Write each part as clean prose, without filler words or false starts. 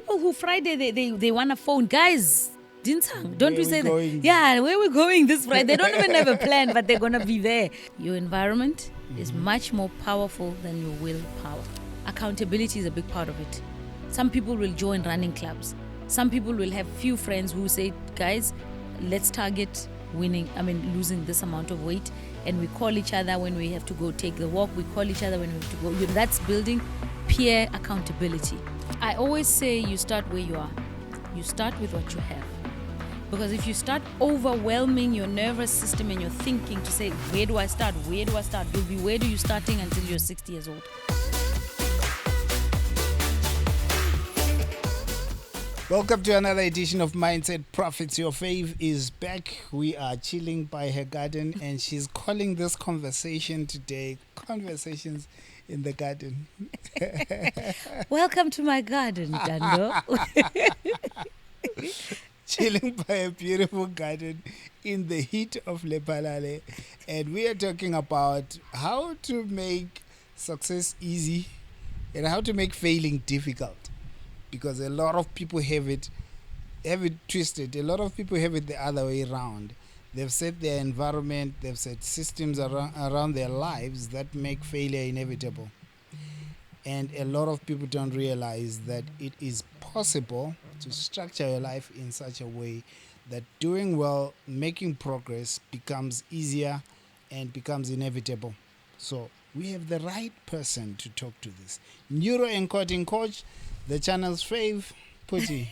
people who Friday they want a phone, guys. Dinsang, don't we say going? that? Yeah, where we going this Friday? They don't even have a plan, but they're gonna be there. Your environment is much more powerful than your willpower. Accountability is a big part of it. Some people will join running clubs. Some people will have few friends who say, guys, let's target losing this amount of weight, and we call each other when we have to go take the walk. We call each other when we have to go. That's building peer accountability. I always say you start where you are. You start with what you have. Because if you start overwhelming your nervous system and your thinking to say, where do I start? Where do I start? You'll be, where do you starting until you're 60 years old? Welcome to another edition of Mindset Profits. Your fave is back. We are chilling by her garden, and she's calling this conversation today Conversations in the Garden. Welcome to my garden, Ntando. Chilling by a beautiful garden in the heat of Lepalale, and we are talking about how to make success easy and how to make failing difficult. Because a lot of people have it twisted. A lot of people have it the other way around. They've set their environment, they've set systems around their lives that make failure inevitable. And a lot of people don't realize that it is possible to structure your life in such a way that doing well, making progress becomes easier and becomes inevitable. So we have the right person to talk to this. Neuro-encoding coach, the channel's fave, Phuti.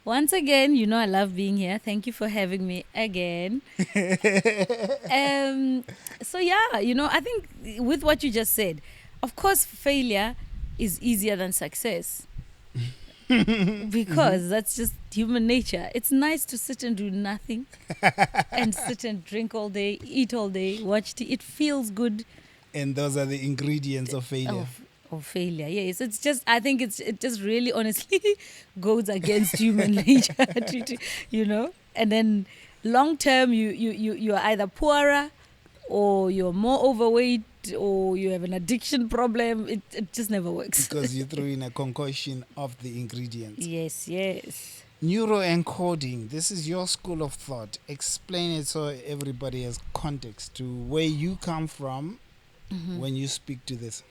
Once again, I love being here. Thank you for having me again. I think with what you just said, of course, failure is easier than success. Because that's just human nature. It's nice to sit and do nothing and sit and drink all day, eat all day, watch TV. It feels good. And those are the ingredients of failure. Of failure, yes. It's just, I think it just really honestly goes against human nature, And then long term, you are either poorer, or you're more overweight, or you have an addiction problem. It just never works. Because you threw in a concoction of the ingredients. Yes. Neuroencoding, this is your school of thought. Explain it so everybody has context to where you come from when you speak to this.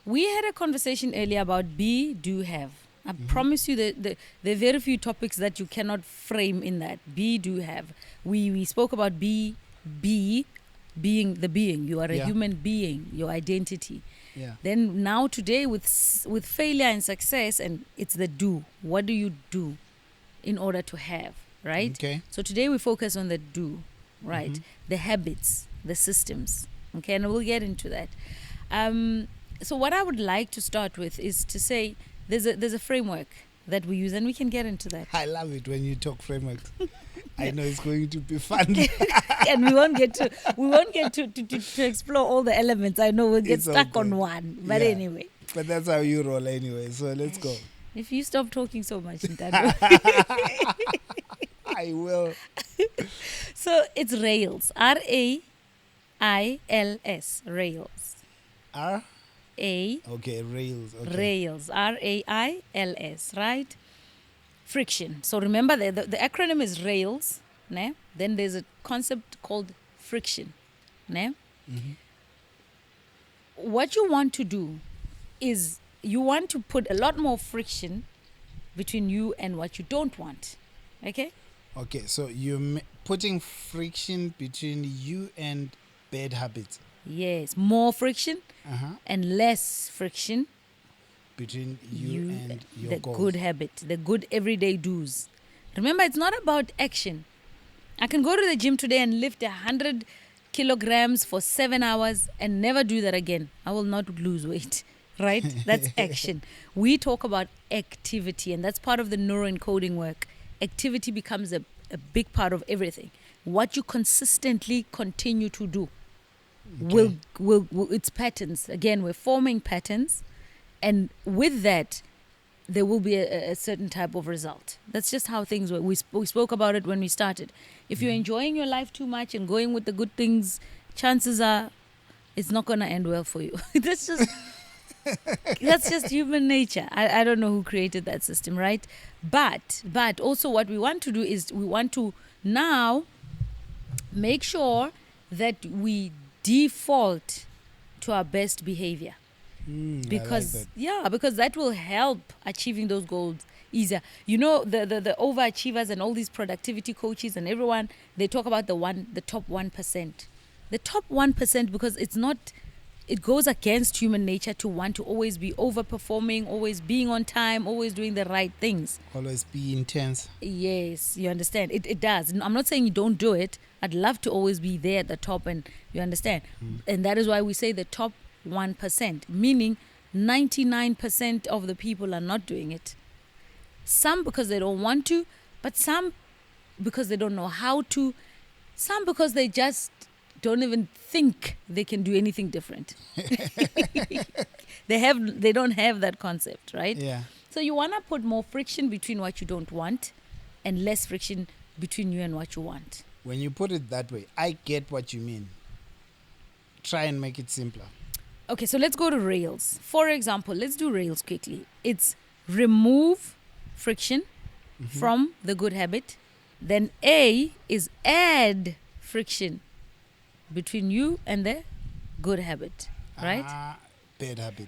We had a conversation earlier about be, do, have. I promise you that there are very few topics that you cannot frame in that. Be, do, have. We spoke about being the being. You are a human being, your identity. Yeah. Then now today with failure and success, and it's the do. What do you do in order to have, right? Okay. So today we focus on the do, right? The habits, the systems. Okay, and we'll get into that. So what I would like to start with is to say there's a framework that we use, and we can get into that. I love it when you talk frameworks. I know it's going to be fun. And we won't get to explore all the elements. I know we'll get stuck on one. But anyway. But that's how you roll anyway. So let's go. If you stop talking so much, Ntando. I will. So it's rails. RAILS. Rails. Okay, rails. Okay. Rails. RAILS, right? Friction. So remember the acronym is rails. Ne? Then there's a concept called friction. Ne? What you want to do is you want to put a lot more friction between you and what you don't want. Okay? Okay, so you're putting friction between you and bad habits. Yes, more friction and less friction between you and your the goals. Good habit, the good everyday do's. Remember, it's not about action. I can go to the gym today and lift 100 kilograms for 7 hours and never do that again. I will not lose weight, right? That's action. We talk about activity, and that's part of the neuroencoding work. Activity becomes a big part of everything. What you consistently continue to do. Okay. Will it's patterns. Again, we're forming patterns, and with that, there will be a certain type of result. That's just how things work. We spoke about it when we started. If you're enjoying your life too much and going with the good things, chances are it's not going to end well for you. That's just That's just human nature. I don't know who created that system, right? But also what we want to do is we want to now make sure that we default to our best behavior. Because I like because that will help achieving those goals easier. You know, the overachievers and all these productivity coaches and everyone, they talk about the top 1%. The top 1%, because it goes against human nature to want to always be overperforming, always being on time, always doing the right things. Always be intense. Yes, you understand. It does. I'm not saying you don't do it. I'd love to always be there at the top, and you understand. And that is why we say the top 1%, meaning 99% of the people are not doing it. Some because they don't want to, but some because they don't know how to, some because they just don't even think they can do anything different. They don't have that concept, right? Yeah. So you want to put more friction between what you don't want and less friction between you and what you want. When you put it that way, I get what you mean. Try and make it simpler. Okay, so let's go to Rails. For example, let's do Rails quickly. It's remove friction from the good habit. Then A is add friction between you and the good habit, right? Bad habit.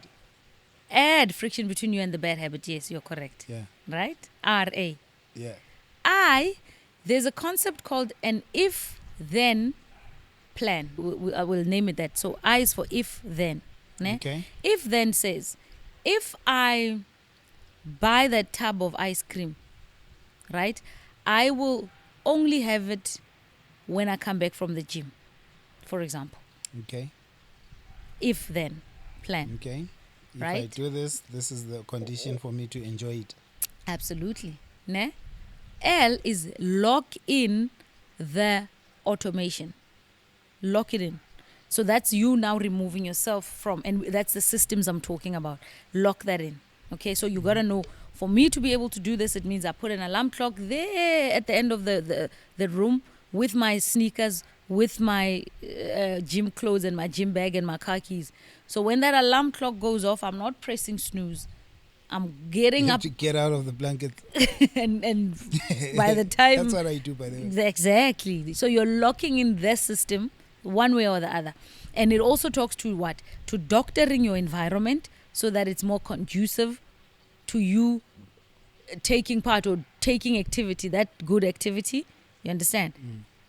Add friction between you and the bad habit. Yes, you're correct. Yeah. Right? R-A. Yeah. There's a concept called an if-then plan. I will name it that. So I is for if-then. Ne? Okay. If-then says, if I buy that tub of ice cream, right, I will only have it when I come back from the gym, for example. Okay. If-then plan. Okay. If I Right? do this, this is the condition for me to enjoy it. Absolutely. Ne? L is lock in the automation. Lock it in. So that's you now removing yourself from, and that's the systems I'm talking about. Lock that in. Okay, so you got to know, for me to be able to do this, it means I put an alarm clock there at the end of the room with my sneakers, with my gym clothes and my gym bag and my car keys. So when that alarm clock goes off, I'm not pressing snooze. I'm getting You have up to get out of the blanket. and by the time... That's what I do, by the way. Exactly. So you're locking in their system one way or the other. And it also talks to what? To doctoring your environment so that it's more conducive to you taking part or taking activity, that good activity. You understand?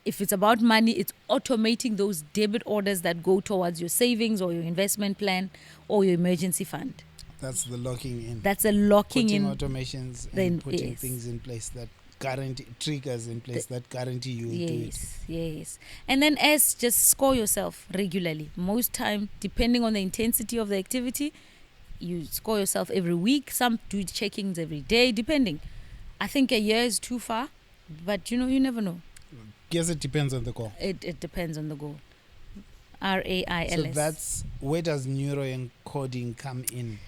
If it's about money, it's automating those debit orders that go towards your savings or your investment plan or your emergency fund. That's the locking in. That's a locking putting in. automations then- and putting yes. things in place that guarantee, triggers in place that guarantee you will do it. Yes. And then S, just score yourself regularly. Most time, depending on the intensity of the activity, you score yourself every week. Some do check-ins every day, depending. I think a year is too far, but you never know. Guess it depends on the goal. It depends on the goal. RAILS. So that's where does neuroencoding come in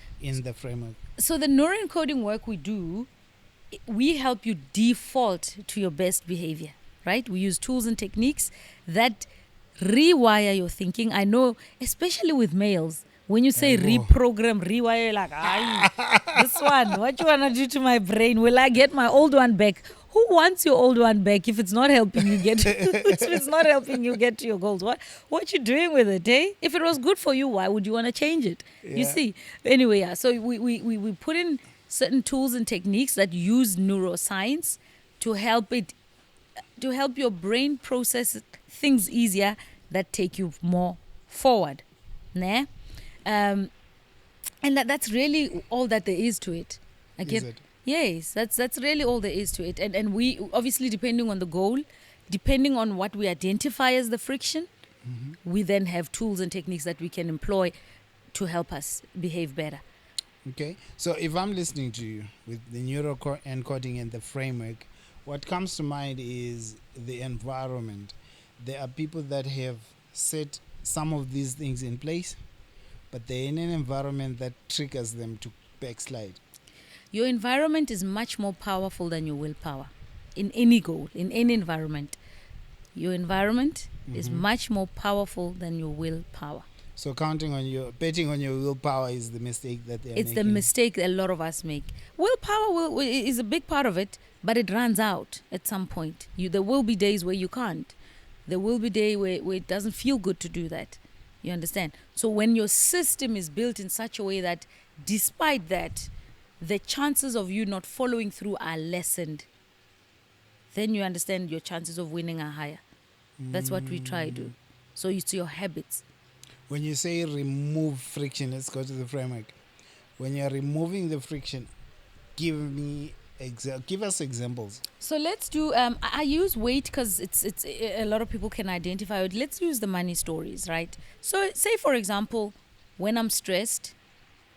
the framework? So the neuroencoding work we do, we help you default to your best behavior, right? We use tools and techniques that rewire your thinking. I know, especially with males, when you say reprogram, rewire, you're like, this one, what you want to do to my brain? Will I get my old one back? Who wants your old one back if it's not helping you get if it's not helping you get to your goals? What you doing with it, eh? If it was good for you, why would you want to change it? You see. Anyway, yeah. So we put in certain tools and techniques that use neuroscience to help your brain process things easier that take you more forward. Nah? And that's really all that there is to it. Is it? Yes, that's really all there is to it. And we, obviously, depending on the goal, depending on what we identify as the friction, we then have tools and techniques that we can employ to help us behave better. Okay. So if I'm listening to you with the neuroencoding and the framework, what comes to mind is the environment. There are people that have set some of these things in place, but they're in an environment that triggers them to backslide. Your environment is much more powerful than your willpower. In any goal, in any environment, your environment is much more powerful than your willpower. So betting on your willpower is the mistake that they're It's making. the mistake a lot of us make. Willpower is a big part of it, but it runs out at some point. There will be days where you can't. There will be days where it doesn't feel good to do that. You understand? So when your system is built in such a way that despite that, the chances of you not following through are lessened, then you understand your chances of winning are higher. That's what we try to do. So it's your habits. When you say remove friction, let's go to the framework. When you're removing the friction, give us examples. So let's do. I use weight because it's a lot of people can identify it. Let's use the money stories, right? So say for example, when I'm stressed,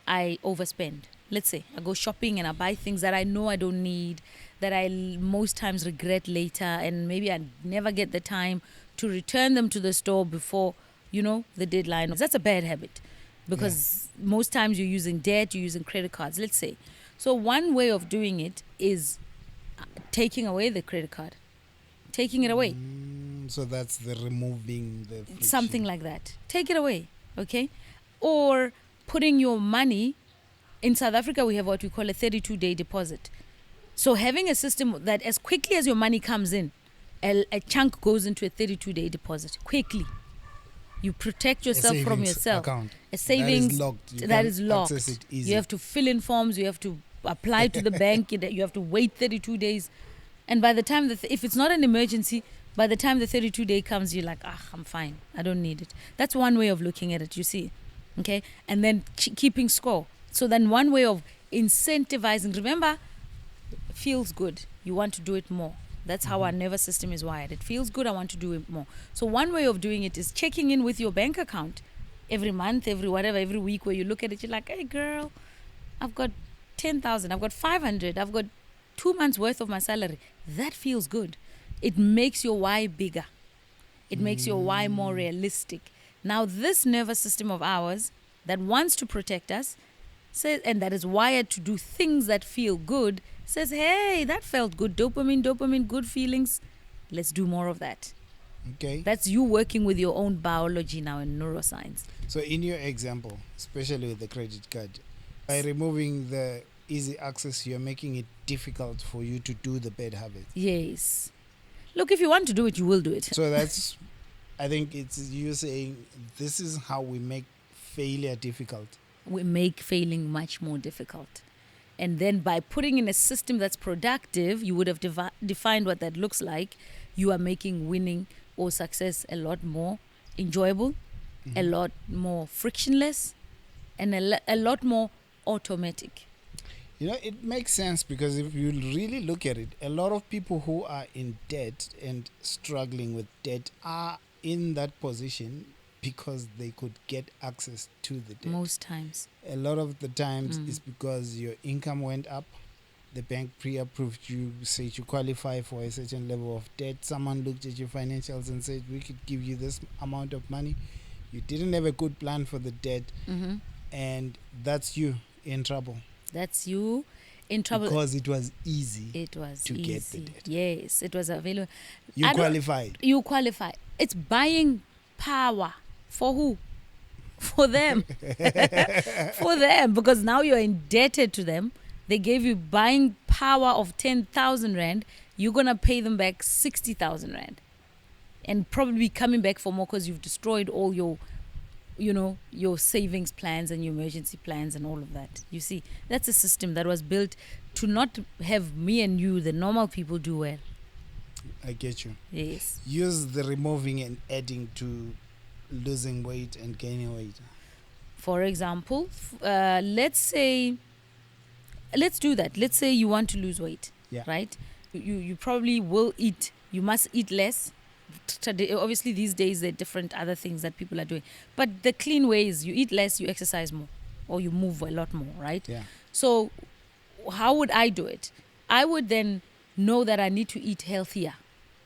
I overspend. Let's say I go shopping and I buy things that I know I don't need, that I most times regret later, and maybe I never get the time to return them to the store before the deadline. That's a bad habit because most times you're using debt, you're using credit cards. Let's say. So one way of doing it is taking away the credit card, taking it away. So that's the removing the friction. Something like that. Take it away, okay? Or putting your money, in South Africa we have what we call a 32-day deposit. So having a system that as quickly as your money comes in, a chunk goes into a 32-day deposit, quickly. You protect yourself from yourself. Account. A savings that is locked. Access it easy. You have to fill in forms, you have to apply to the bank, you have to wait 32 days. And by the time, if it's not an emergency, by the time the 32-day comes, you're like, I'm fine. I don't need it. That's one way of looking at it, you see. Okay? And then keeping score. So then one way of incentivizing, remember, feels good. You want to do it more. That's how our nervous system is wired. It feels good, I want to do it more. So one way of doing it is checking in with your bank account every month, every week, where you look at it, you're like, hey girl, I've got 10,000, I've got 500, I've got 2 months worth of my salary. That feels good. It makes your why bigger. It makes your why more realistic. Now this nervous system of ours that wants to protect us says, and that is wired to do things that feel good, says, hey, that felt good. Dopamine, good feelings. Let's do more of that. Okay. That's you working with your own biology now in neuroscience. So in your example, especially with the credit card, by removing the easy access, you're making it difficult for you to do the bad habits. Yes. Look, if you want to do it, you will do it. So that's, I think it's you saying this is how we make failure difficult. We make failing much more difficult. And then by putting in a system that's productive, you would have defined what that looks like. You are making winning or success a lot more enjoyable, a lot more frictionless, and a lot more automatic. It makes sense because if you really look at it, a lot of people who are in debt and struggling with debt are in that position because they could get access to the debt. Most times. A lot of the times it's because your income went up. The bank pre-approved you, said you qualify for a certain level of debt. Someone looked at your financials and said, we could give you this amount of money. You didn't have a good plan for the debt. And that's you in trouble. That's you in trouble. Because it was easy get the debt. Yes, it was available. You qualified. You qualify. It's buying power. For who? For them. For them. Because now you're indebted to them. They gave you buying power of 10,000 Rand. You're going to pay them back 60,000 Rand. And probably coming back for more because you've destroyed all your, your savings plans and your emergency plans and all of that. You see, that's a system that was built to not have me and you, the normal people, do well. I get you. Yes. Use the removing and adding to losing weight and gaining weight. For example, let's do that. Let's say you want to lose weight, right? You probably will eat. You must eat less. Obviously, these days there are different other things that people are doing. But the clean way is you eat less, you exercise more, or you move a lot more, right? Yeah. So how would I do it? I would then know that I need to eat healthier,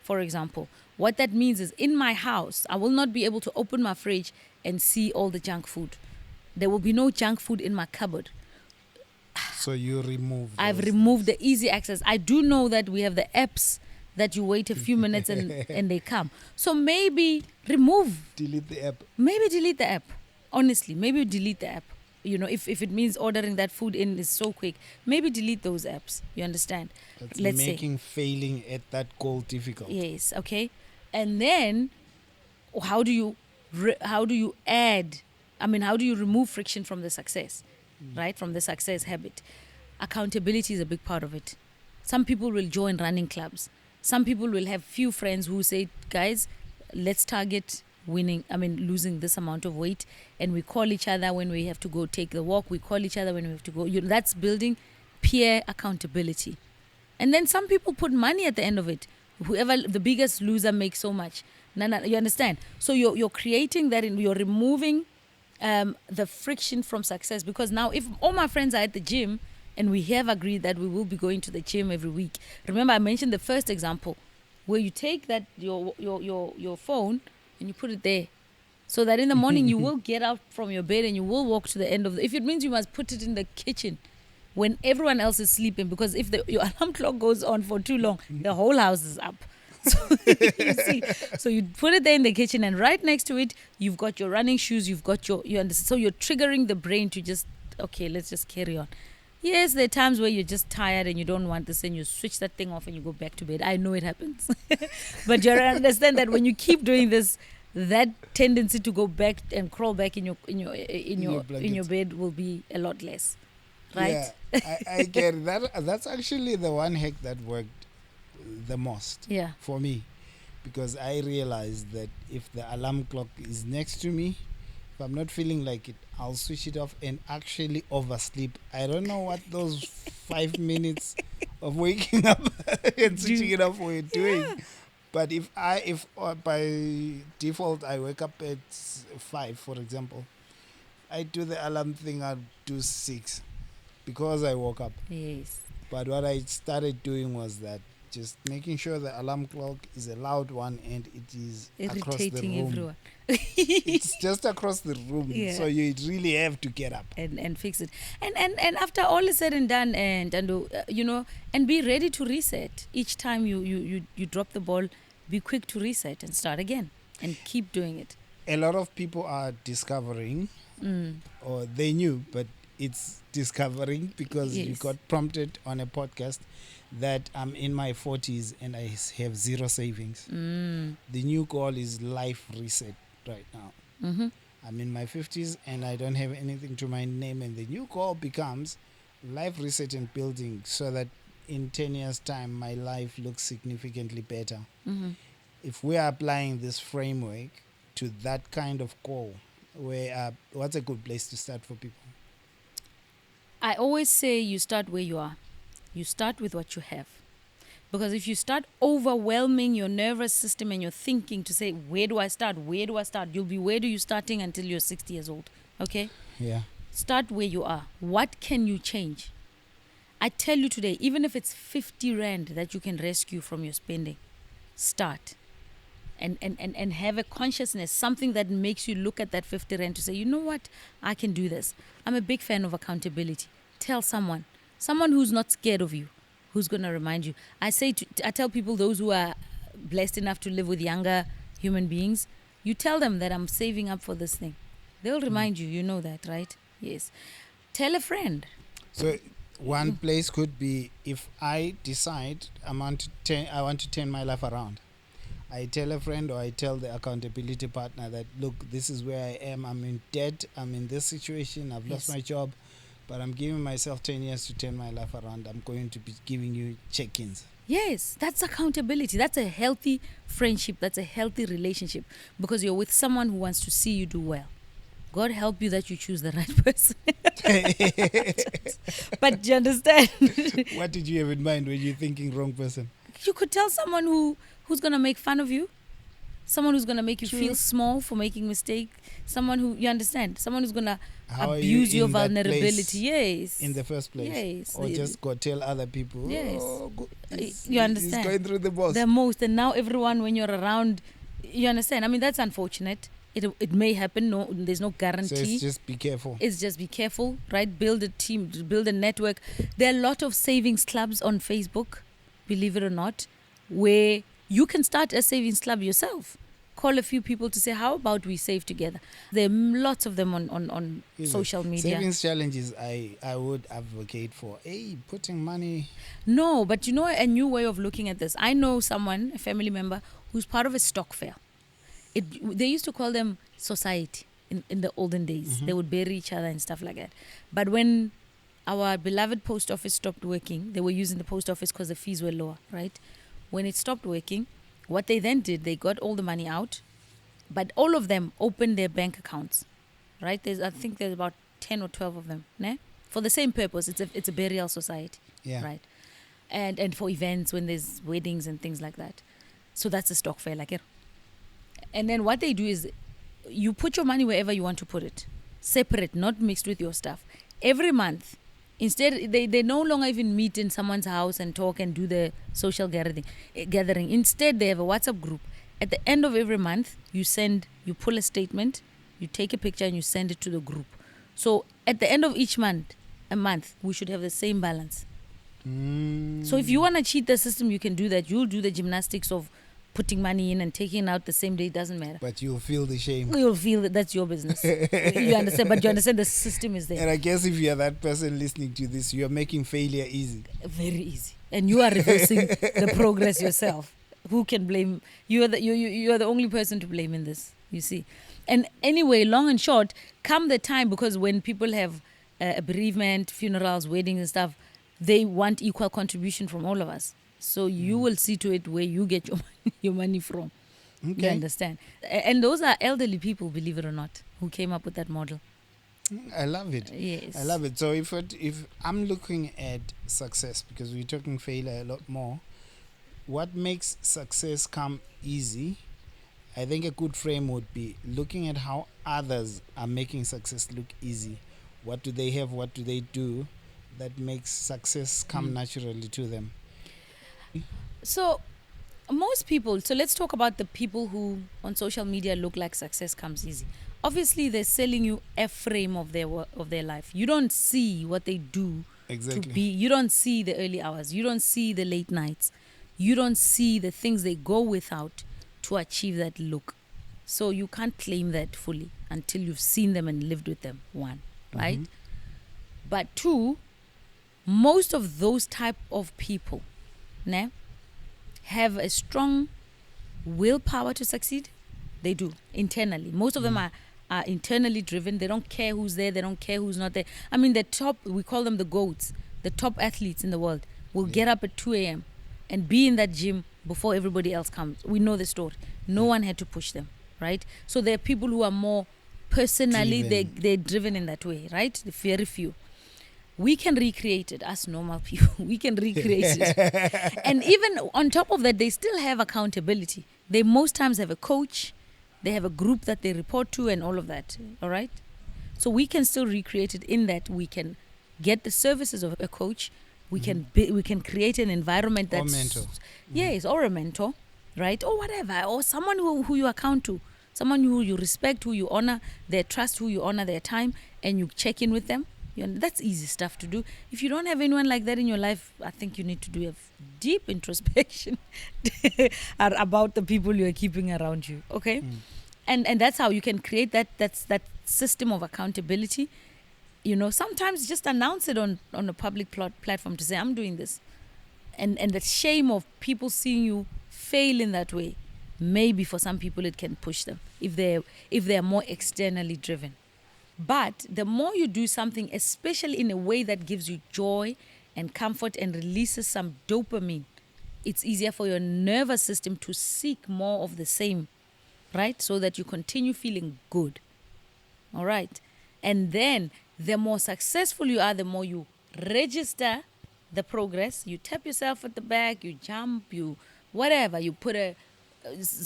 for example. What that means is in my house, I will not be able to open my fridge and see all the junk food. There will be no junk food in my cupboard. So you remove I've removed the easy access. I do know that we have the apps that you wait a few minutes and they come. So maybe delete the app. Maybe delete the app Honestly, maybe delete the app. You know, if it means ordering that food in is so quick, maybe delete those apps. You understand? That's Let's say. making failing at that goal difficult. Yes, okay. And then how do you how do you add, I mean, how do you remove friction from the success, right? From the success habit. Accountability is a big part of it. Some people will join running clubs. Some people will have few friends who say, guys, let's target losing this amount of weight, and we call each other when we have to go take the walk. We call each other when we have to go. That's building peer accountability. And then some people put money at the end of it. Whoever the biggest loser makes so much. No, you understand? So you're creating that, and you're removing the friction from success. Because now, if all my friends are at the gym and we have agreed that we will be going to the gym every week, remember I mentioned the first example where you take that your phone and you put it there, so that in the morning you will get out from your bed and you will walk to the end of if it means you must put it in the kitchen when everyone else is sleeping, because if your alarm clock goes on for too long, the whole house is up. So you see, so you put it there in the kitchen, and right next to it, you've got your running shoes, you've got you understand. So you're triggering the brain to just, okay, let's just carry on. Yes, there are times where you're just tired and you don't want this, and you switch that thing off and you go back to bed. I know it happens, but you understand that when you keep doing this, that tendency to go back and crawl back in your bed will be a lot less. Right? Yeah, I get it. That's actually the one hack that worked the most for me, because I realized that if the alarm clock is next to me, if I'm not feeling like it, I'll switch it off and actually oversleep. I don't know what those 5 minutes of waking up and switching it off were doing. But if by default I wake up at 5, for example, I do the alarm thing, I'll do 6. Because I woke up. Yes. But what I started doing was that just making sure the alarm clock is a loud one and it is across the room. Everyone. It's just across the room. Yeah. So you really have to get up. And fix it. And after all is said and done, and and be ready to reset. Each time you drop the ball, be quick to reset and start again. And keep doing it. A lot of people are discovering, or they knew, but it's discovering because you got prompted on a podcast that I'm in my 40s and I have zero savings. The new goal is life reset right now. I'm in my 50s and I don't have anything to my name, and the new goal becomes life reset and building, so that in 10 years time my life looks significantly better. If we are applying this framework to that kind of goal, what's a good place to start for people? I always say you start where you are. You start with what you have. Because if you start overwhelming your nervous system and your thinking to say, where do I start? Where do I start? You'll be, where do you starting until you're 60 years old? Okay? Yeah. Start where you are. What can you change? I tell you today, even if it's 50 rand that you can rescue from your spending, start. And have a consciousness, something that makes you look at that 50 rand to say, you know what, I can do this. I'm a big fan of accountability. Tell someone who's not scared of you, who's going to remind you. I tell people, those who are blessed enough to live with younger human beings, you tell them that I'm saving up for this thing. They'll remind you, you know that, right? Yes. Tell a friend. So one place could be, if I decide I want to turn my life around, I tell a friend or I tell the accountability partner that, look, this is where I am. I'm in debt. I'm in this situation. I've lost my job, but I'm giving myself 10 years to turn my life around. I'm going to be giving you check-ins. Yes, that's accountability. That's a healthy friendship. That's a healthy relationship, because you're with someone who wants to see you do well. God help you that you choose the right person. But you understand? What did you have in mind when you're thinking wrong person? You could tell someone who's going to make fun of you, someone who's going to make you feel small for making mistake, someone who, you understand, someone who's going to abuse your vulnerability. Yes. In the first place. Yes. Or just go tell other people. Yes. You understand. He's going through the most. The most. And now everyone, when you're around, you understand. I mean, that's unfortunate. It may happen. No, there's no guarantee. So it's just be careful. It's just be careful, right? Build a team, build a network. There are a lot of savings clubs on Facebook, believe it or not, where you can start a savings club yourself. call a few people to say, how about we save together? There are lots of them on Is it? social media. Savings challenges, I would advocate for. Hey, putting money. No, but you know a new way of looking at this. I know someone, a family member, who's part of a stock fair. They used to call them society in the olden days. They would bury each other and stuff like that. But when our beloved post office stopped working, they were using the post office because the fees were lower, right? When it stopped working, what they then did, they got all the money out, but all of them opened their bank accounts, right? I think there's about 10 or 12 of them, né? For the same purpose. It's a burial society, Yeah. right? And for events when there's weddings and things like that. So that's a stock fair, like it. And then what they do is you put your money wherever you want to put it, separate, not mixed with your stuff. Every month, instead, they no longer even meet in someone's house and talk and do the social gathering. Instead, they have a WhatsApp group. At the end of every month, you pull a statement, you take a picture and you send it to the group. So at the end of each month, we should have the same balance. So if you want to cheat the system, you can do that. You'll do the gymnastics of putting money in and taking it out the same day. It doesn't matter. But you'll feel the shame. You'll feel that that's your business. You understand? But you understand the system is there. And I guess if you're that person listening to this, you're making failure easy. Very easy. And you are reversing the progress yourself. Who can blame? You are the only person to blame in this, you see. And anyway, long and short, come the time, because when people have a bereavement, funerals, weddings and stuff, they want equal contribution from all of us. So you will see to it where you get your money from. Okay. You understand? And those are elderly people, believe it or not, who came up with that model. I love it. Yes. I love it. So if I'm looking at success, because we're talking failure a lot more, what makes success come easy? I think a good frame would be looking at how others are making success look easy. What do they have? What do they do that makes success come naturally to them? So most people, so let's talk about the people who on social media look like success comes easy. Obviously, they're selling you a frame of their life. You don't see what they do Exactly. to be. You don't see the early hours. You don't see the late nights. You don't see the things they go without to achieve that look. So you can't claim that fully until you've seen them and lived with them, one, right? But two, most of those type of people have a strong willpower to succeed. They do, internally. Most of them are internally driven. They don't care who's there. They don't care who's not there. I mean, the top, we call them the GOATs, the top athletes in the world, will get up at 2 a.m. and be in that gym before everybody else comes. We know the story. No one had to push them, right? So there are people who are more personally, they're driven in that way, right? Very few. We can recreate it, us normal people. We can recreate it. And even on top of that, they still have accountability. They most times have a coach. They have a group that they report to and all of that, all right? So we can still recreate it in that we can get the services of a coach. We can we can create an environment that's... Or mentor. Yes, or a mentor, right? Or whatever. Or someone who you account to. Someone who you respect, who you honor their trust, who you honor their time, and you check in with them. That's easy stuff to do. If you don't have anyone like that in your life, I think you need to do a deep introspection about the people you are keeping around you. Okay, and that's how you can create that system of accountability. Sometimes just announce it on a public platform to say, I'm doing this, and the shame of people seeing you fail in that way. Maybe for some people it can push them if they're more externally driven. But the more you do something, especially in a way that gives you joy and comfort and releases some dopamine, it's easier for your nervous system to seek more of the same, right? So that you continue feeling good. All right. And then the more successful you are, the more you register the progress. You tap yourself at the back, you jump, you whatever, you put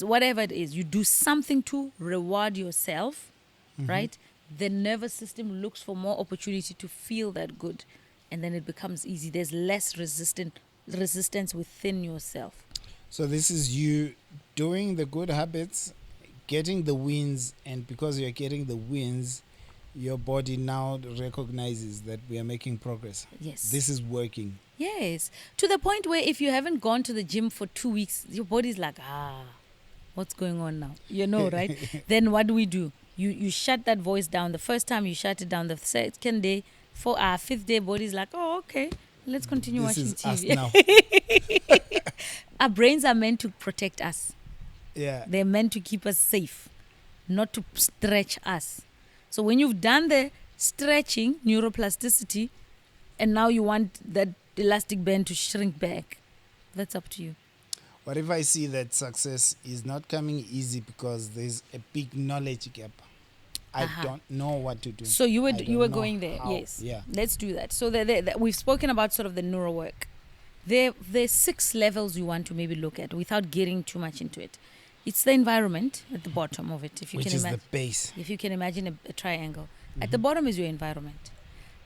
whatever it is, you do something to reward yourself, right? The nervous system looks for more opportunity to feel that good, and then it becomes easy. There's less resistance within yourself. So this is you doing the good habits, getting the wins, and because you're getting the wins, your body now recognizes that we are making progress. Yes. This is working. Yes. To the point where if you haven't gone to the gym for 2 weeks, your body's like, what's going on now? You know, right? Then what do we do? You shut that voice down. The first time you shut it down, the second day, fifth day, body's like, oh, okay, let's continue This watching is us TV. now. Our brains are meant to protect us. Yeah. They're meant to keep us safe, not to stretch us. So when you've done the stretching, neuroplasticity, and now you want that elastic band to shrink back, that's up to you. What if I see that success is not coming easy because there's a big knowledge gap? I don't know what to do. So you were I don't you were know going there, how. yes. Yeah. Let's do that. So we've spoken about sort of the neuro work. There's 6 levels you want to maybe look at without getting too much into it. It's the environment at the bottom of it, if you Which can is imagine. the base. If you can imagine a triangle. At the bottom is your environment.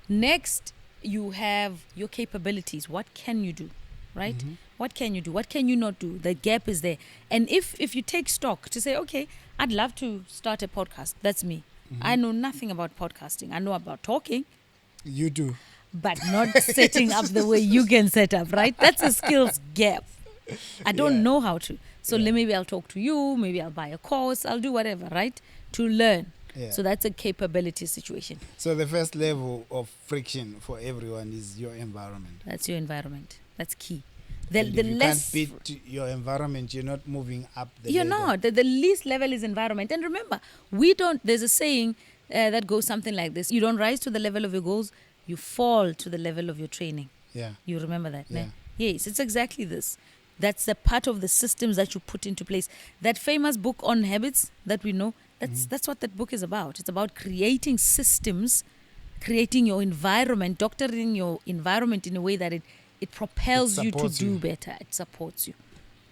Next, you have your capabilities. What can you do, right? What can you do? What can you not do? The gap is there. And if you take stock to say, okay, I'd love to start a podcast. That's me. I know nothing about podcasting. I know about talking, You do. but not setting up the way you can set up, right? That's a skills gap. I don't Yeah. know how to. So maybe I'll talk to you, maybe I'll buy a course, I'll do whatever, right? To learn. Yeah. So that's a capability situation. So the first level of friction for everyone is your environment. That's your environment. That's key. And The if you less can't beat your environment, you're not moving up the you're ladder. not. The least level is environment. And remember, there's a saying that goes something like this. You don't rise to the level of your goals, you fall to the level of your training. Yeah. You remember that? Yeah. Ne? Yes, it's exactly this. That's the part of the systems that you put into place. That famous book on habits that we know, that's what that book is about. It's about creating systems, creating your environment, doctoring your environment in a way that it propels you to supports do you. better. It supports you,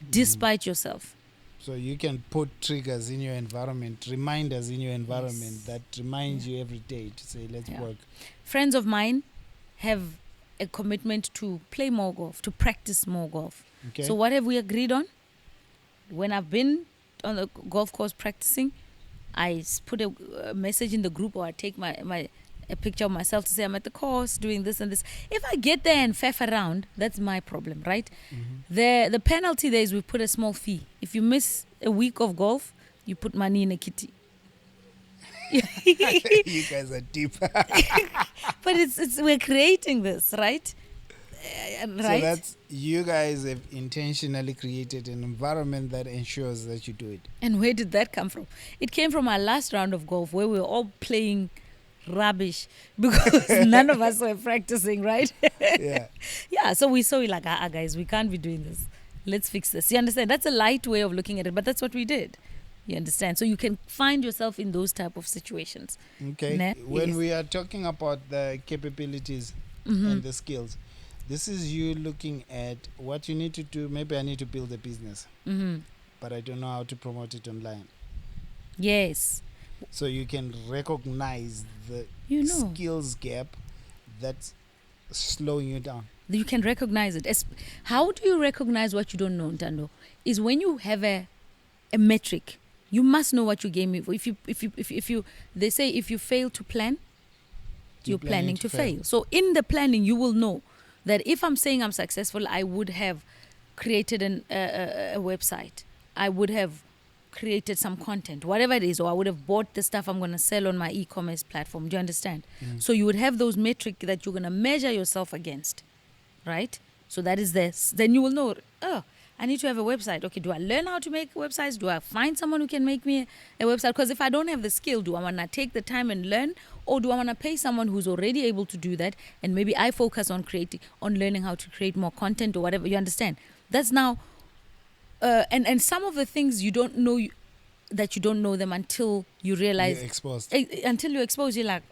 despite yourself. So you can put triggers in your environment, reminders in your environment that reminds you every day to say, let's Yeah. work. Friends of mine have a commitment to play more golf, to practice more golf. Okay. So what have we agreed on? When I've been on the golf course practicing, I put a message in the group, or I take a picture of myself to say I'm at the course doing this and this. If I get there and faff around, that's my problem, right? The penalty there is we put a small fee. If you miss a week of golf, you put money in a kitty. You guys are deep. But we're creating this, right? So that's, you guys have intentionally created an environment that ensures that you do it. And where did that come from? It came from our last round of golf where we were all playing rubbish because none of us were practicing, right? Yeah. Yeah, so we saw it like, guys, we can't be doing this. Let's fix this. You understand? That's a light way of looking at it, but that's what we did. You understand? So you can find yourself in those type of situations. Okay. Ne? When Yes. we are talking about the capabilities and the skills, this is you looking at what you need to do. Maybe I need to build a business, but I don't know how to promote it online. Yes. So you can recognize the You know. skills gap that's slowing you down. You can recognize it. How do you recognize what you don't know, Ntando? Is when you have a metric. You must know what you game for. If you they say if you fail to plan, you're planning to fail. So in the planning, you will know that if I'm saying I'm successful, I would have created a website. I would have created some content, whatever it is, or I would have bought the stuff I'm going to sell on my e-commerce platform. Do you understand? So you would have those metrics that you're going to measure yourself against, right? So that is this. Then you will know, I need to have a website. Okay, do I learn how to make websites? Do I find someone who can make me a website? Because if I don't have the skill, do I want to take the time and learn? Or do I want to pay someone who's already able to do that? And maybe I focus on learning how to create more content or whatever. You understand? That's now, and some of the things you don't know that you don't know them until you realize. You're exposed. Until you're exposed, you're like,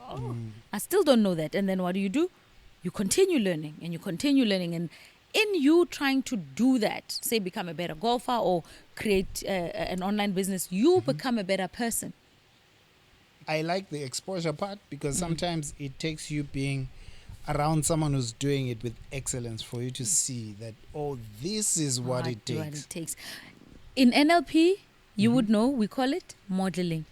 I still don't know that. And then what do? You continue learning and you continue learning. And in you trying to do that, say become a better golfer or create an online business, you become a better person. I like the exposure part because sometimes it takes you being around someone who's doing it with excellence for you to see that, this is what it takes. In NLP, you would know, we call it modeling,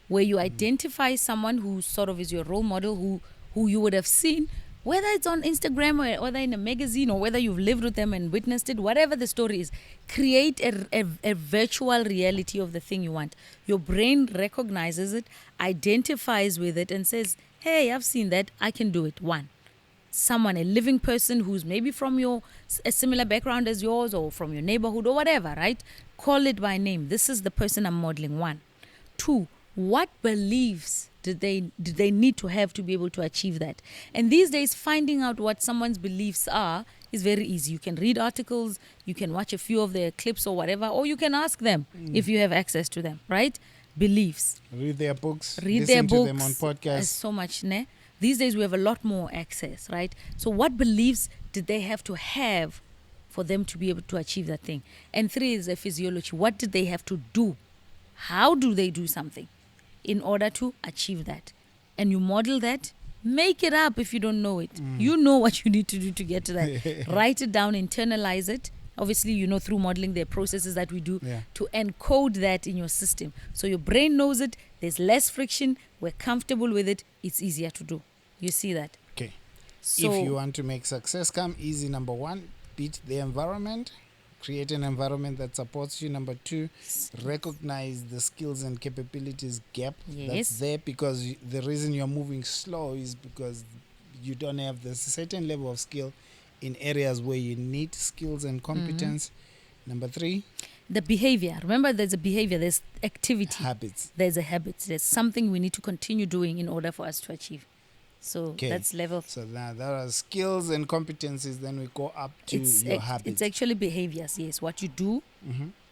where you identify someone who sort of is your role model, who you would have seen Whether it's on Instagram or whether in a magazine or whether you've lived with them and witnessed it, whatever the story is, create a virtual reality of the thing you want. Your brain recognizes it, identifies with it, and says, hey, I've seen that, I can do it. One. Someone, a living person who's maybe from a similar background as yours or from your neighborhood or whatever, right? Call it by name. This is the person I'm modeling. One. Two, what beliefs did they need to have to be able to achieve that? And these days, finding out what someone's beliefs are is very easy. You can read articles, you can watch a few of their clips or whatever, or you can ask them if you have access to them, right? Beliefs. Read their books. Read listen their books. to them on podcasts. So much, ne? These days we have a lot more access, right? So what beliefs did they have to have for them to be able to achieve that thing? And three is a physiology. What did they have to do? How do they do something in order to achieve that? And you model that. Make it up if you don't know it. You know what you need to do to get to that. Write it down, internalize it. Obviously, you know, through modeling, there are processes that we do to encode that in your system. So your brain knows it. There's less friction. We're comfortable with it. It's easier to do. You see that? Okay. So if you want to make success come easy, number one, beat the environment. Create an environment that supports you. Number two, recognize the skills and capabilities gap that's there, because the reason you're moving slow is because you don't have the certain level of skill in areas where you need skills and competence. Number three, the behavior. Remember, there's a behavior, there's activity. Habits. There's a habit. There's something we need to continue doing in order for us to achieve. So that's level. So now there are skills and competencies. Then we go up to your habits. It's actually behaviors, yes. What you do,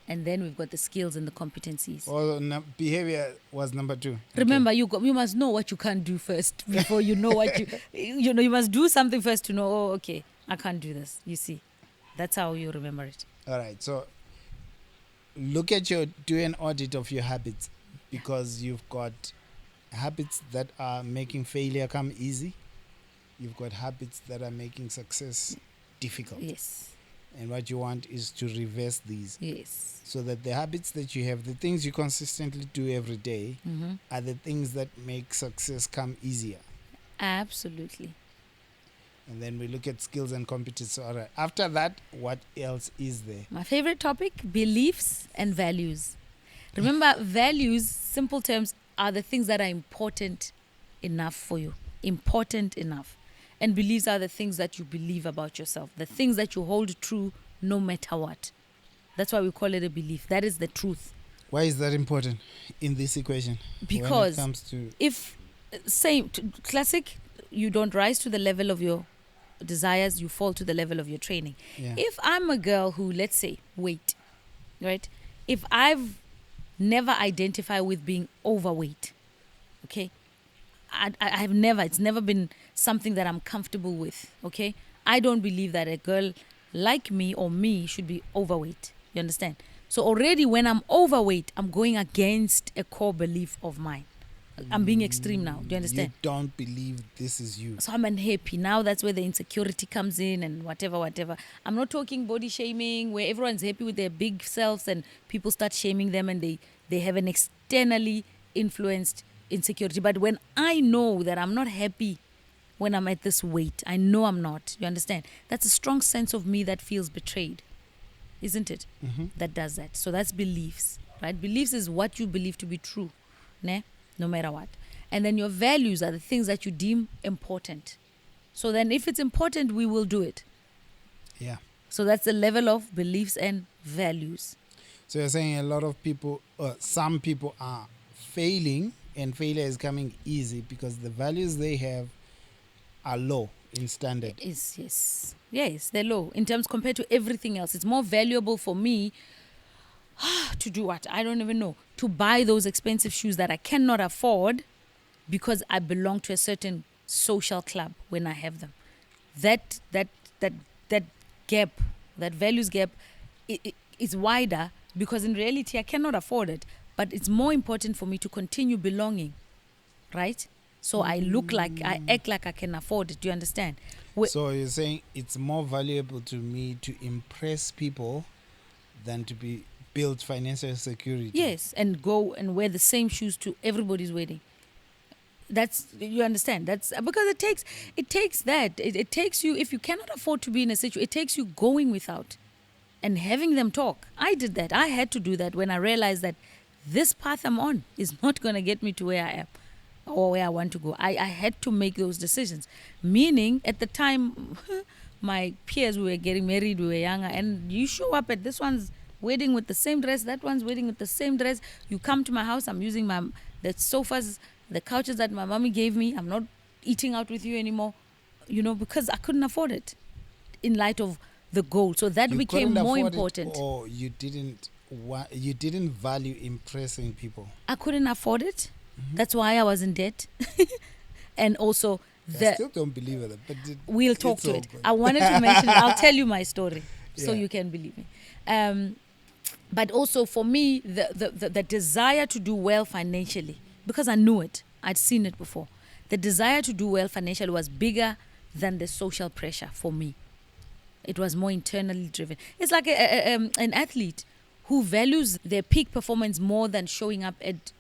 and then we've got the skills and the competencies. Behavior was number two. Remember, you must know what you can't do first before you know what you know. You must do something first to know. Oh, okay, I can't do this. You see, that's how you remember it. All right. So do an audit of your habits, because you've got habits that are making failure come easy. You've got habits that are making success difficult. Yes. And what you want is to reverse these. Yes. So that the habits that you have, the things you consistently do every day, are the things that make success come easier. Absolutely. And then we look at skills and competencies. All right. After that, what else is there? My favorite topic, beliefs and values. Remember, values, simple terms, are the things that are important enough for you. Important enough. And beliefs are the things that you believe about yourself. The things that you hold true no matter what. That's why we call it a belief. That is the truth. Why is that important in this equation? Because when it comes to if, classic, you don't rise to the level of your desires, you fall to the level of your training. Yeah. If I'm a girl who, let's say, weight, right? If I've never identify with being overweight, okay? I've never, it's never been something that I'm comfortable with, okay? I don't believe that a girl like me or me should be overweight, you understand? So already when I'm overweight, I'm going against a core belief of mine. I'm being extreme now, do you understand? You don't believe this is you. So I'm unhappy. Now that's where the insecurity comes in and whatever. I'm not talking body shaming where everyone's happy with their big selves and people start shaming them and they have an externally influenced insecurity. But when I know that I'm not happy when I'm at this weight, I know I'm not. You understand? That's a strong sense of me that feels betrayed, isn't it? That does that. So that's beliefs, right? Beliefs is what you believe to be true, ne? No matter what. And then your values are the things that you deem important. So then if it's important, we will do it. Yeah. So that's the level of beliefs and values. So you're saying a lot of people, some people are failing, and failure is coming easy because the values they have are low in standard. It is, yes. Yes, they're low in terms compared to everything else. It's more valuable for me to do what? I don't even know. To buy those expensive shoes that I cannot afford because I belong to a certain social club when I have them. That gap, that values gap, is wider because in reality I cannot afford it. But it's more important for me to continue belonging, right? So I act like I can afford it. Do you understand? So you're saying it's more valuable to me to impress people than to build financial security. Yes, and go and wear the same shoes to everybody's wedding. That's, you understand, that's because it takes that, it takes you, if you cannot afford to be in a situation, it takes you going without and having them talk. I did that. I had to do that when I realized that this path I'm on is not going to get me to where I am or where I want to go. I had to make those decisions, meaning at the time my peers, we were getting married, we were younger, and you show up at this one's wedding with the same dress, that one's wedding with the same dress. You come to my house, I'm using the sofas, the couches that my mommy gave me. I'm not eating out with you anymore, because I couldn't afford it in light of the goal. So that You became couldn't more afford it, important. or you didn't value impressing people. I couldn't afford it. That's why I was in debt. And also, I still don't believe it, but we'll talk to it. open. I wanted to mention, I'll tell you my story so Yeah. you can believe me. But also for me, the desire to do well financially, because I knew it, I'd seen it before. The desire to do well financially was bigger than the social pressure for me. It was more internally driven. It's like an athlete who values their peak performance more than showing up at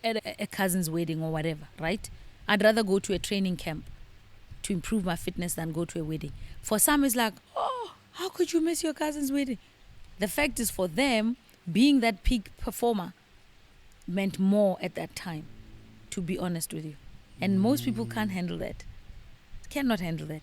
a cousin's wedding or whatever, right? I'd rather go to a training camp to improve my fitness than go to a wedding. For some, it's like, oh, how could you miss your cousin's wedding? The fact is, for them, being that peak performer meant more at that time, to be honest with you. And most people can't handle that. Cannot handle that,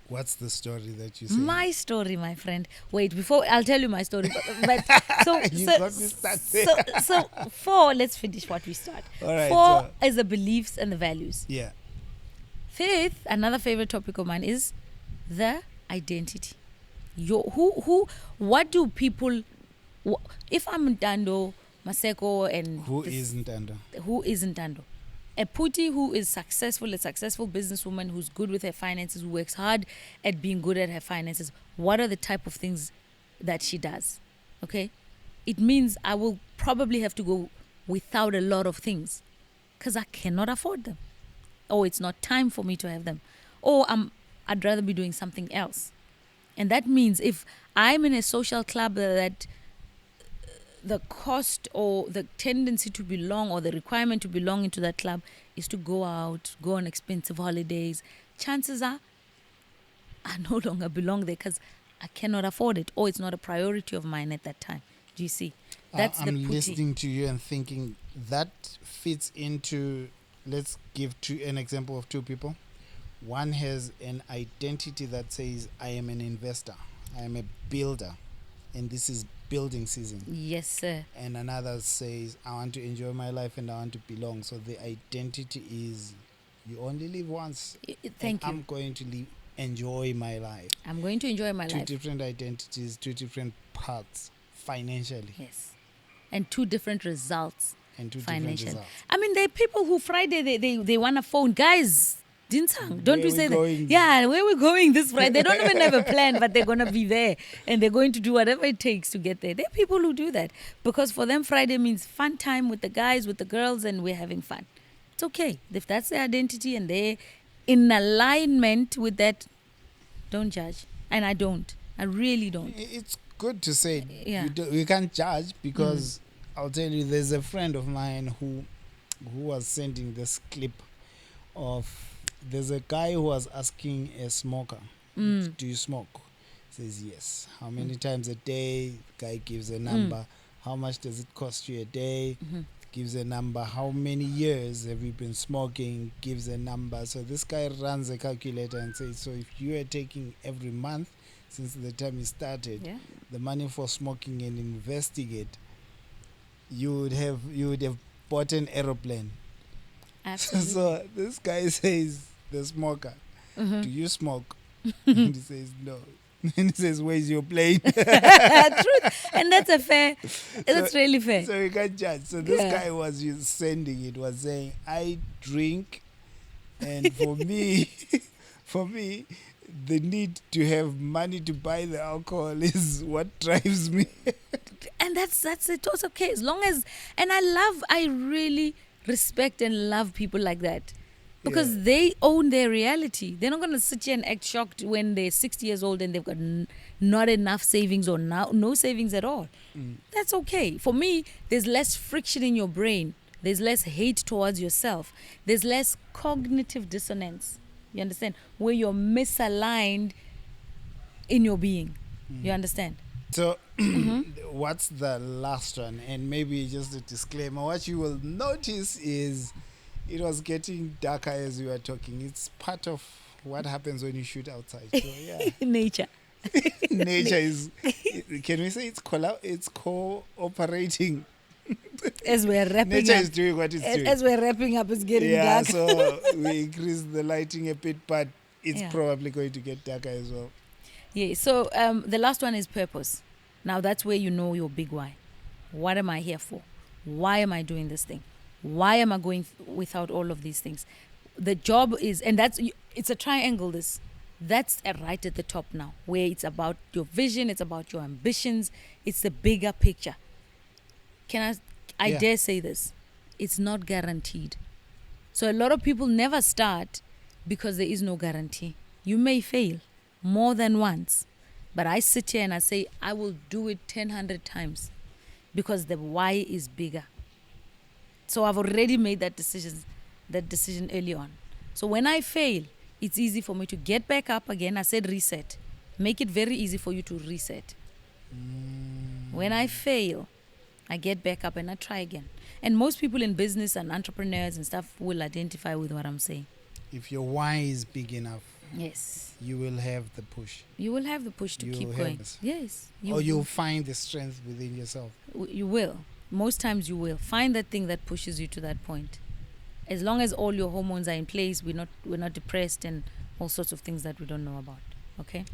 What's the story that you say? My story, my friend. Wait, before I'll tell you my story. But so You so, got me stuck there. so 4. Let's finish what we start. All right, 4 is the beliefs and the values. Yeah. 5th, another favorite topic of mine is the identity. What do people? If I'm Ntando Maseko and Who isn't Ntando? Who isn't Ntando? A Phuti who is successful, a successful businesswoman who's good with her finances, who works hard at being good at her finances. What are the type of things that she does? Okay? It means I will probably have to go without a lot of things because I cannot afford them. Or it's not time for me to have them. Or I'd rather be doing something else. And that means if I'm in a social club that the cost or the tendency to belong or the requirement to belong into that club is to go out, go on expensive holidays, chances are I no longer belong there because I cannot afford it, or it's not a priority of mine at that time. Do you see? That's the I'm Phuti. listening to you and thinking that fits into, let's give an example of 2 people. One has an identity that says, I am an investor, I am a builder, and this is building season. Yes, sir. And another says, I want to enjoy my life and I want to belong. So the identity is, you only live once. Thank you. I'm going to enjoy my life. I'm going to enjoy my 2 life. different identities, 2 different paths financially. Yes. And 2 different results And 2 different financially. results. I mean, there are people who Friday, they want a phone. Guys, Dinsang, don't Where we we say going? that? Yeah, where we're going this Friday. They don't even have a plan, but they're going to be there. And they're going to do whatever it takes to get there. There are people who do that. Because for them, Friday means fun time with the guys, with the girls, and we're having fun. It's okay. If that's their identity and they're in alignment with that, don't judge. And I don't. I really don't. It's good to say. Yeah. You can't judge because I'll tell you, there's a friend of mine who was sending this clip of, there's a guy who was asking a smoker, do you smoke? Says yes. How many times a day? Guy gives a number. How much does it cost you a day? Gives a number. How many years have you been smoking? Gives a number. So this guy runs a calculator and says, so if you are taking every month since the time you started, the money for smoking and investing it, you would have bought an aeroplane. Absolutely. So this guy says, the smoker, do you smoke? And he says, no. And he says, where's your plane? Truth. And that's really fair. So you can't judge. So this guy was sending it, was saying, I drink, and for me, the need to have money to buy the alcohol is what drives me. And that's it. Also okay. As long as, and I really respect and love people like that. Because they own their reality. They're not going to sit here and act shocked when they're 60 years old and they've got not enough savings or no savings at all. That's okay. For me, there's less friction in your brain There's less hate towards yourself. There's less cognitive dissonance. You understand? Where you're misaligned in your being. You understand? So, what's the last one? And maybe just a disclaimer. What you will notice is it was getting darker as we were talking. It's part of what happens when you shoot outside. So, yeah. Nature. Nature is, can we say it's cooperating? As we're wrapping Nature up. is doing what it's doing. As we're wrapping up, it's getting dark. So we increase the lighting a bit, but it's Yeah. probably going to get darker as well. Yeah. So the last one is purpose. Now that's where you know your big why. What am I here for? Why am I doing this thing? Why am I going without all of these things? The job is, and it's a triangle. That's right at the top now, where it's about your vision, it's about your ambitions, it's the bigger picture. I Yeah. dare say this, it's not guaranteed. So a lot of people never start because there is no guarantee. You may fail more than once, but I sit here and I say, I will do it 100 times because the why is bigger. So I've already made that decision early on. So when I fail, it's easy for me to get back up again. I said reset. Make it very easy for you to reset. When I fail, I get back up and I try again. And most people in business and entrepreneurs and stuff will identify with what I'm saying. If your why is big enough, Yes. you will have the push. You will have the push to You keep have going. this. Yes. Or you'll find the strength within yourself. You will. Most times you will. Find that thing that pushes you to that point. As long as all your hormones are in place, we're not depressed and all sorts of things that we don't know about. Okay?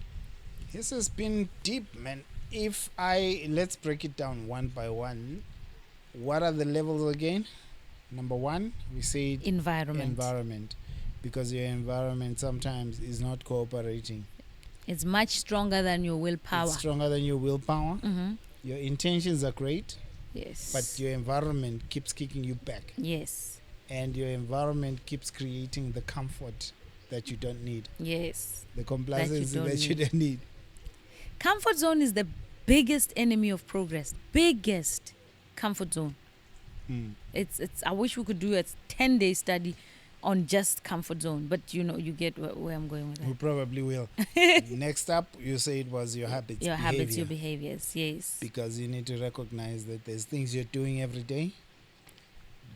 This has been deep, man. Let's break it down one by one. What are the levels again? Number one, we said environment. Because your environment sometimes is not cooperating. It's much stronger than your willpower. It's stronger than your willpower. Mm-hmm. Your intentions are great, Yes. but your environment keeps kicking you back. Yes. And your environment keeps creating the comfort that you don't need. Yes. The complacency don't that you don't need. Comfort zone is the biggest enemy of progress. Biggest comfort zone. It's I wish we could do a 10-day study on just comfort zone, but you get where I'm going with We that. probably will. Next up, you say it was your habits. Your behavior. habits, your behaviors, yes. Because you need to recognize that there's things you're doing every day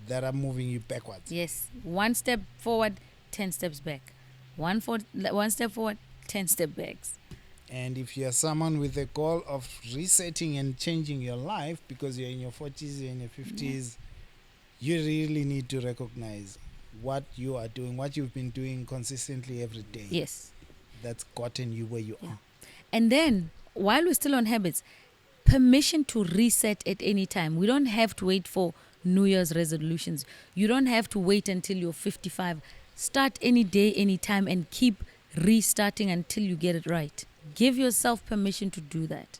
that are moving you backwards. Yes. 1 step forward, 10 steps back. 1 step forward, 10 step backs. And if you're someone with a goal of resetting and changing your life because you're in your 40s, you're in your 50s, you really need to recognize what you are doing, what you've been doing consistently every day. Yes. That's gotten you where you are. And then, while we're still on habits, permission to reset at any time. We don't have to wait for New Year's resolutions. You don't have to wait until you're 55. Start any day, any time, and keep restarting until you get it right. Give yourself permission to do that.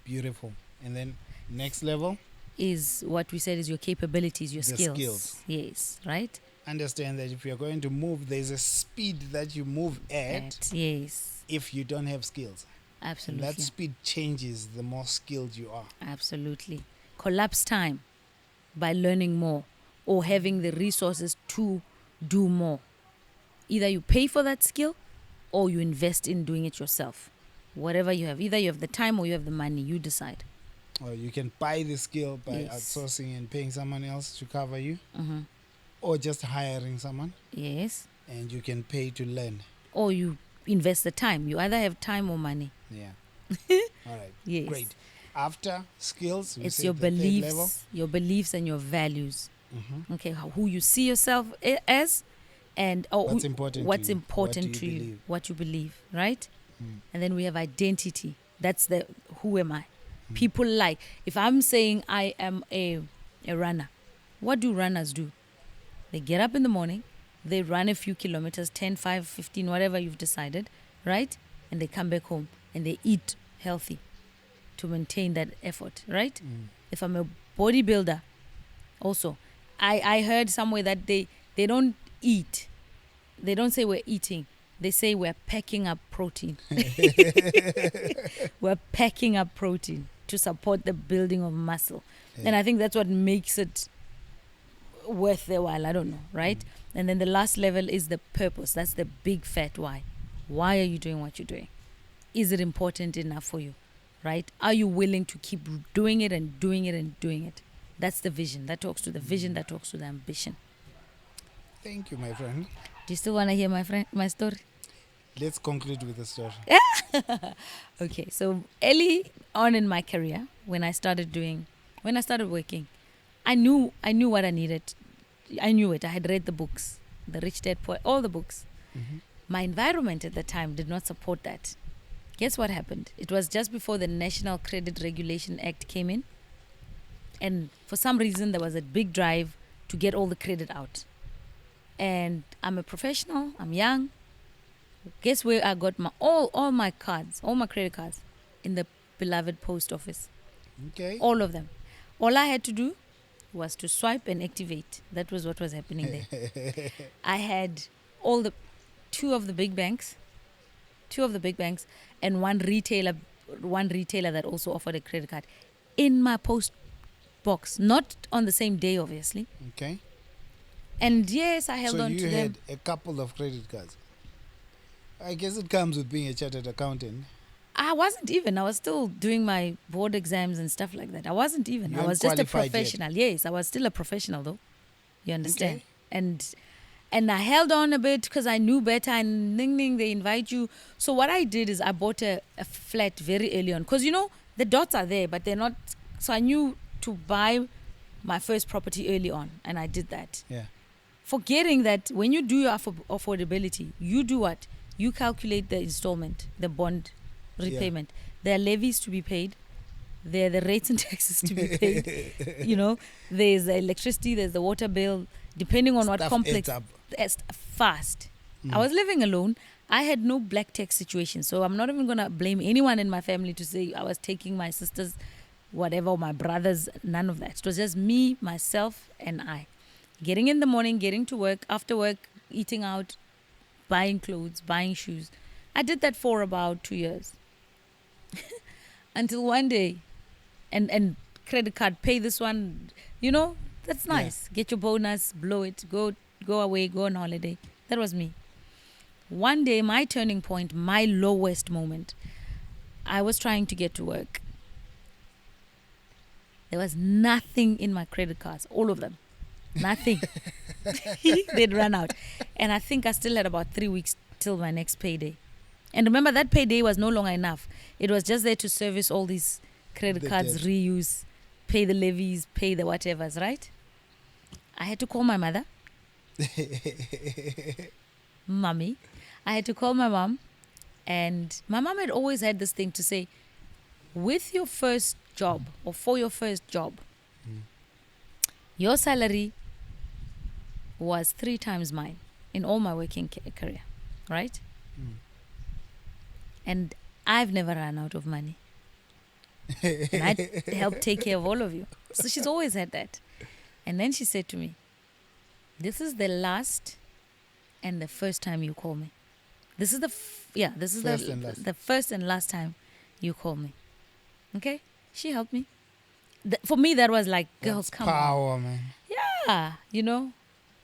Beautiful. And then next level, Is what we said is your capabilities, your The skills. skills. Yes, right? understand that if you're going to move, there's a speed that you move at Yes, if you don't have skills. And absolutely. that speed changes the more skilled you are. Absolutely. Collapse time by learning more or having the resources to do more. Either you pay for that skill or you invest in doing it yourself. Whatever you have, either you have the time or you have the money, you decide. Or you can buy the skill by Yes. outsourcing and paying someone else to cover you, Mm-hmm. or just hiring someone, Yes. and you can pay to learn. Or you invest the time. You either have time or money. Yeah. All right. Yes. Great. After skills, we It's said your the third level. beliefs and your values. Mhm. Okay, who you see yourself as, and What's important to what's you? important What do to you you, believe? what you believe, right? Mm. And then we have identity. That's the who am I? People like, if I'm saying I am a runner, what do runners do? They get up in the morning, they run a few kilometers, 10, 5, 15, whatever you've decided, right? And they come back home and they eat healthy to maintain that effort, right? If I'm a bodybuilder, also, I heard somewhere that they don't eat. They don't say we're eating. They say we're packing up protein. We're packing up protein to support the building of muscle. Yeah. And I think that's what makes it worth their while. I don't know, right? And then the last level is the purpose. That's the big fat why. Why are you doing what you're doing? Is it important enough for you, right? Are you willing to keep doing it and doing it and doing it? That's the vision. That talks to the vision. That talks to the ambition. Thank you, my friend. Do you still want to hear my story? Let's conclude with the story. Okay, so early on in my career, when I started working, I knew what I needed. I knew it. I had read the books, The Rich Dad Poor, all the books. Mm-hmm. My environment at the time did not support that. Guess what happened? It was just before the National Credit Regulation Act came in. And for some reason, there was a big drive to get all the credit out. And I'm a professional. I'm young. Guess where I got all my cards, all my credit cards? In the beloved post office. Okay. All of them. All I had to do was to swipe and activate. That was what was happening there. I had two of the big banks, and one retailer that also offered a credit card in my post box. Not on the same day, obviously. Okay. And yes, I held on to them. So you had a couple of credit cards. I guess it comes with being a chartered accountant. I wasn't even. I was still doing my board exams and stuff like that. I wasn't even. You I was weren't just a qualified professional. Yes, I was still a professional though. You understand? Okay. And I held on a bit because I knew better, and they invite you. So what I did is I bought a flat very early on because, the dots are there, but they're not. So I knew to buy my first property early on, and I did that. Yeah. Forgetting that when you do your affordability, you do what? You calculate the installment, the bond repayment. Yeah. There are levies to be paid. There are the rates and taxes to be paid. There's the electricity, there's the water bill, depending on what complex. Fast. I was living alone. I had no black tax situation. So I'm not even going to blame anyone in my family to say I was taking my sister's whatever, or my brothers, none of that. It was just me, myself, and I. Getting in the morning, getting to work, after work, eating out, buying clothes, buying shoes. I did that for about 2 years. Until one day, and credit card, pay this one, that's nice. Yeah. Get your bonus, blow it, go away, go on holiday. That was me. One day, my turning point, my lowest moment, I was trying to get to work. There was nothing in my credit cards, all of them. Nothing. They'd run out. And I think I still had about 3 weeks till my next payday. And remember, that payday was no longer enough. It was just there to service all these credit cards, reuse, pay the levies, pay the whatevers, right? I had to call my mother. Mommy. I had to call my mom. And my mom had always had this thing to say, with your first job, or for your first job, your salary was 3 times mine in all my working career, right? And I've never run out of money. And I helped take care of all of you. So she's always had that. And then she said to me, this is the last and the first time you call me. This is the first and last time you call me. Okay? She helped me. For me, that was like, girl, that's come power, on. Man. Yeah,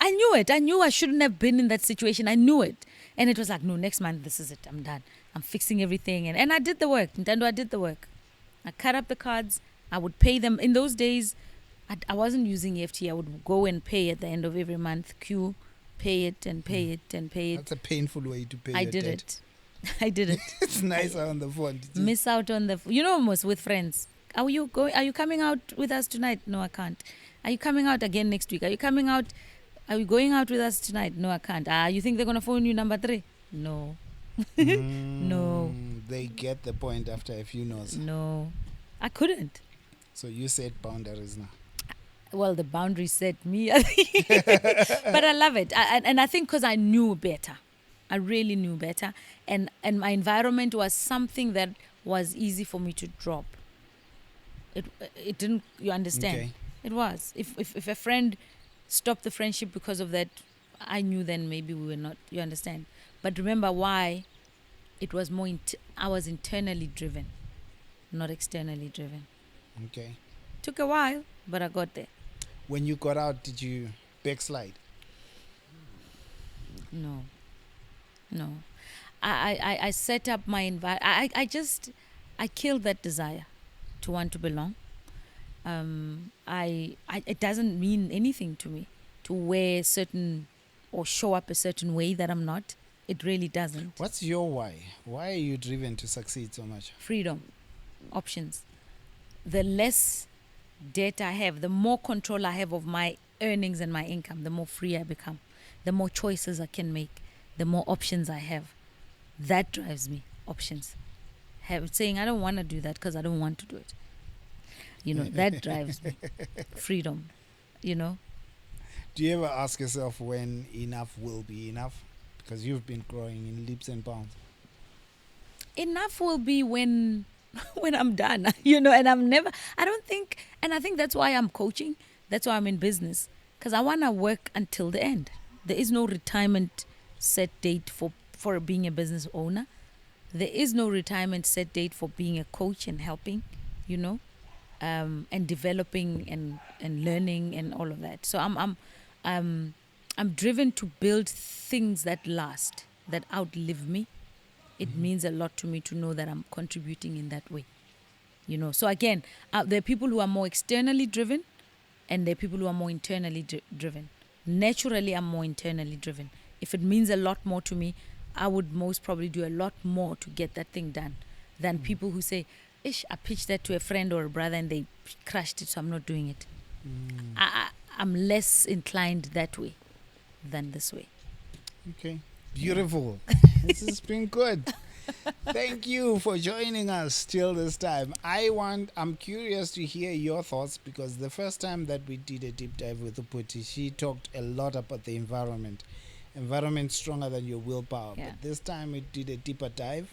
I knew it. I knew I shouldn't have been in that situation. I knew it. And it was like, no, next month, this is it. I'm done. I'm fixing everything. And I did the work. Ntando, I did the work. I cut up the cards. I would pay them. In those days, I wasn't using EFT. I would go and pay at the end of every month. Queue, pay it and pay it and pay it. That's a painful way to pay I did it. It's nicer on the phone. Miss out on the... almost with friends. Are you coming out with us tonight? No, I can't. Are you coming out again next week? Are you going out with us tonight? No, I can't. You think they're going to phone you number 3? No. No. They get the point after a few no's. No. I couldn't. So you set boundaries now. Well, the boundaries set me. But I love it. And I think because I knew better. I really knew better. And my environment was something that was easy for me to drop. It didn't, you understand? Okay. It was. If a friend stopped the friendship because of that, I knew then maybe we were not, you understand? But remember why it was more, I was internally driven, not externally driven. Okay. Took a while, but I got there. When you got out, did you backslide? No, no. I set up my environment. I killed that desire to want to belong. It doesn't mean anything to me to wear certain or show up a certain way that I'm not. It really doesn't. What's your why? Why are you driven to succeed so much? Freedom, options. The less debt I have, the more control I have of my earnings and my income, the more free I become, the more choices I can make, the more options I have. That drives me. Options. Saying I don't want to do that because I don't want to do it. That drives me. Freedom. Do you ever ask yourself when enough will be enough? Because you've been growing in leaps and bounds. Enough will be when I'm done, and I think that's why I'm coaching. That's why I'm in business. Because I want to work until the end. There is no retirement set date for being a business owner. There is no retirement set date for being a coach and helping, and developing and learning and all of that. So I'm driven to build things that last, that outlive me. It means a lot to me to know that I'm contributing in that way. So again, there are people who are more externally driven and there are people who are more internally driven. Naturally, I'm more internally driven. If it means a lot more to me, I would most probably do a lot more to get that thing done than people who say, Ish, I pitched that to a friend or a brother and they crushed it, so I'm not doing it. I'm less inclined that way than this way. Okay. Beautiful. This has been good. Thank you for joining us till this time. I'm curious to hear your thoughts, because the first time that we did a deep dive with Phuti, she talked a lot about the environment. Environment stronger than your willpower. Yeah. But this time we did a deeper dive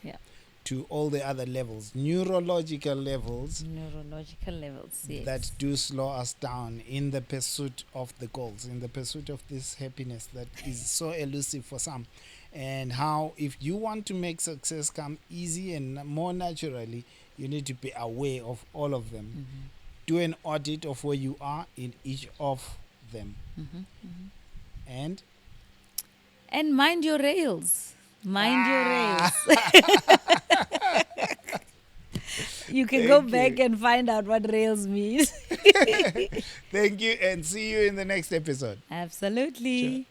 to all the other levels, neurological levels. Neurological levels, yes. That do slow us down in the pursuit of the goals, in the pursuit of this happiness that is so elusive for some. And how, if you want to make success come easy and more naturally, you need to be aware of all of them. Mm-hmm. Do an audit of where you are in each of them. Mm-hmm. Mm-hmm. And mind your rails. Mind your rails. You can go back and find out what rails means. Thank you, and see you in the next episode. Absolutely. Sure.